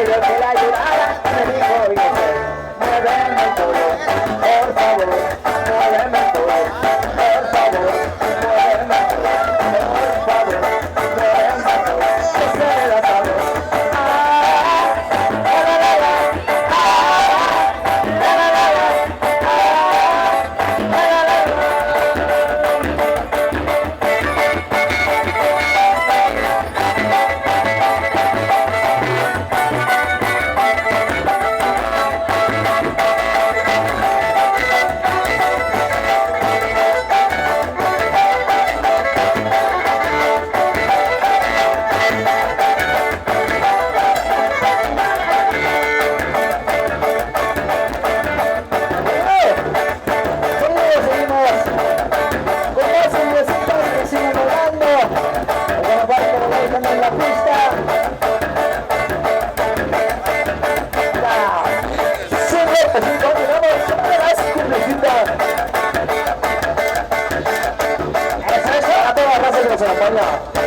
pidió que la ayudara, me dijo, oígase, muéveme el culo, por favor, muéveme el culo, por favor, muéveme el culo, por favor, muéveme el culo, que se la sabe. En la pista. Sigue, así continuamos sobre las cumbrecita. Eso, a toda la raza que nos acompaña.